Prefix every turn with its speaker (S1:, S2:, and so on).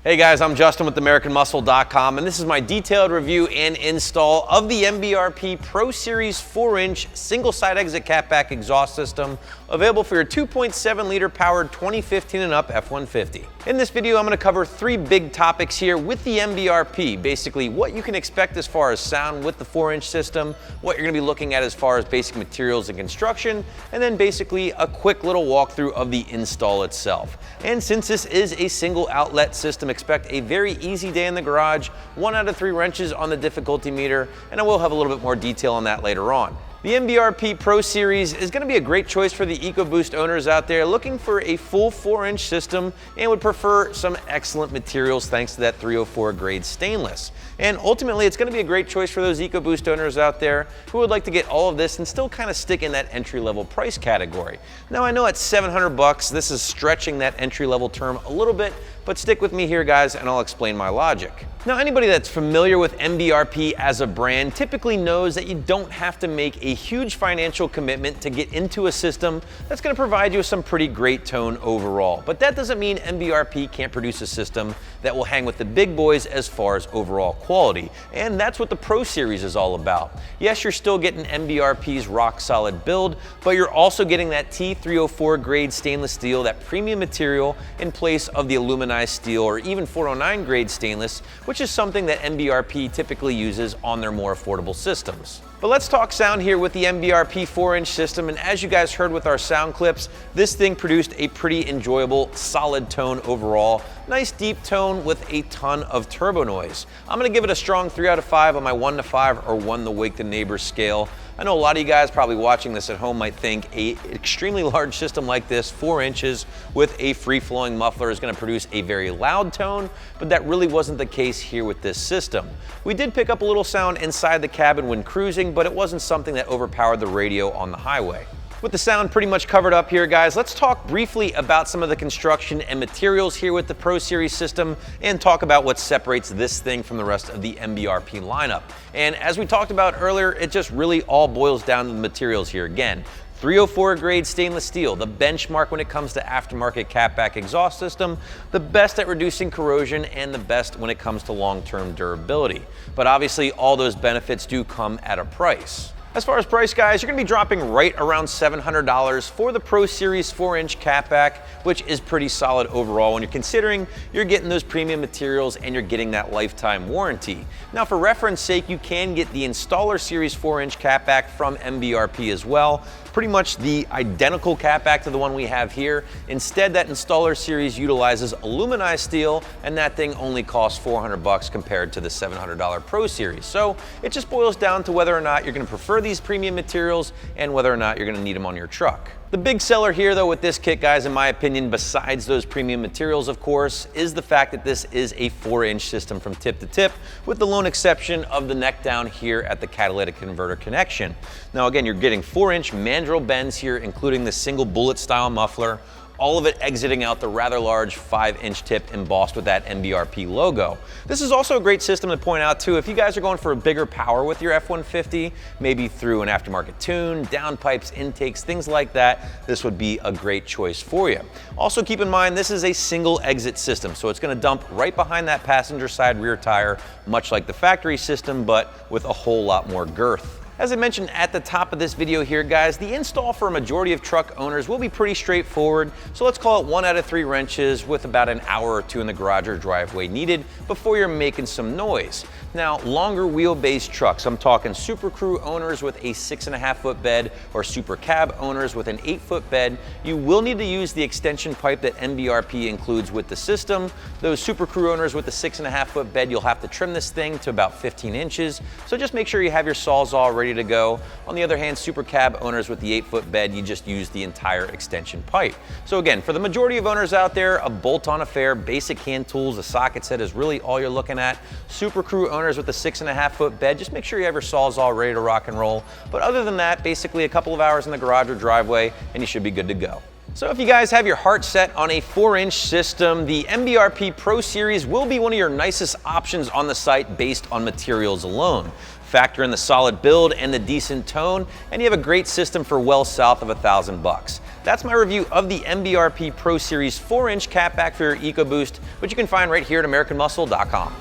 S1: Hey guys, I'm Justin with AmericanMuscle.com, and this is my detailed review and install of the MBRP Pro Series 4-inch single-side exit catback exhaust system, available for your 2.7-liter powered 2015 and up F-150. In this video, I'm going to cover three big topics here with the MBRP. Basically, what you can expect as far as sound with the 4-inch system, what you're going to be looking at as far as basic materials and construction, and then basically a quick little walkthrough of the install itself. And since this is a single outlet system, expect a very easy day in the garage, 1 out of 3 wrenches on the difficulty meter, and I will have a little bit more detail on that later on. The MBRP Pro Series is going to be a great choice for the EcoBoost owners out there looking for a full 4-inch system and would prefer some excellent materials thanks to that 304 grade stainless. And ultimately, it's going to be a great choice for those EcoBoost owners out there who would like to get all of this and still kind of stick in that entry-level price category. Now, I know at $700, this is stretching that entry-level term a little bit, but stick with me here, guys, and I'll explain my logic. Now, anybody that's familiar with MBRP as a brand typically knows that you don't have to make a huge financial commitment to get into a system that's going to provide you with some pretty great tone overall. But that doesn't mean MBRP can't produce a system that will hang with the big boys as far as overall quality. And that's what the Pro Series is all about. Yes, you're still getting MBRP's rock solid build, but you're also getting that T304 grade stainless steel, that premium material, in place of the aluminized steel or even 409 grade stainless, which is something that MBRP typically uses on their more affordable systems. But let's talk sound here with the MBRP 4-inch system, and as you guys heard with our sound clips, this thing produced a pretty enjoyable, solid tone overall. Nice deep tone with a ton of turbo noise. I'm gonna give it a strong 3 out of 5 on my 1 to 5 or 1 to wake the neighbors scale. I know a lot of you guys probably watching this at home might think an extremely large system like this, 4 inches with a free-flowing muffler, is going to produce a very loud tone, but that really wasn't the case here with this system. We did pick up a little sound inside the cabin when cruising, but it wasn't something that overpowered the radio on the highway. With the sound pretty much covered up here, guys, let's talk briefly about some of the construction and materials here with the Pro Series system and talk about what separates this thing from the rest of the MBRP lineup. And as we talked about earlier, it just really all boils down to the materials here. Again, 304 grade stainless steel, the benchmark when it comes to aftermarket catback exhaust system, the best at reducing corrosion and the best when it comes to long-term durability. But obviously all those benefits do come at a price. As far as price, guys, you're going to be dropping right around $700 for the Pro Series 4-inch catback, which is pretty solid overall when you're considering you're getting those premium materials and you're getting that lifetime warranty. Now, for reference sake, you can get the Installer Series 4-inch catback from MBRP as well. Pretty much the identical catback to the one we have here. Instead, that Installer Series utilizes aluminized steel, and that thing only costs $400 compared to the $700 Pro Series. So it just boils down to whether or not you're going to prefer these premium materials and whether or not you're going to need them on your truck. The big seller here, though, with this kit, guys, in my opinion, besides those premium materials, of course, is the fact that this is a 4-inch system from tip to tip, with the lone exception of the neck down here at the catalytic converter connection. Now, again, you're getting 4-inch mandrel bends here, including the single bullet style muffler, all of it exiting out the rather large 5-inch tip embossed with that MBRP logo. This is also a great system to point out too. If you guys are going for a bigger power with your F-150, maybe through an aftermarket tune, downpipes, intakes, things like that, this would be a great choice for you. Also keep in mind, this is a single exit system, so it's going to dump right behind that passenger side rear tire, much like the factory system, but with a whole lot more girth. As I mentioned at the top of this video here, guys, the install for a majority of truck owners will be pretty straightforward. So let's call it 1 out of 3 wrenches with about an hour or 2 in the garage or driveway needed before you're making some noise. Now, longer wheelbase trucks, I'm talking Super Crew owners with a 6.5-foot bed or Super Cab owners with an 8-foot bed, you will need to use the extension pipe that MBRP includes with the system. Those Super Crew owners with the 6.5-foot bed, you'll have to trim this thing to about 15 inches. So just make sure you have your Sawzall ready to go. On the other hand, Super Cab owners with the 8-foot bed, you just use the entire extension pipe. So again, for the majority of owners out there, a bolt-on affair, basic hand tools, a socket set is really all you're looking at. Super Crew owners with the 6.5-foot bed, just make sure you have your Sawzall ready to rock and roll. But other than that, basically a couple of hours in the garage or driveway, and you should be good to go. So if you guys have your heart set on a 4-inch system, the MBRP Pro Series will be one of your nicest options on the site based on materials alone. Factor in the solid build and the decent tone, and you have a great system for well south of $1,000. That's my review of the MBRP Pro Series 4-inch catback for your EcoBoost, which you can find right here at AmericanMuscle.com.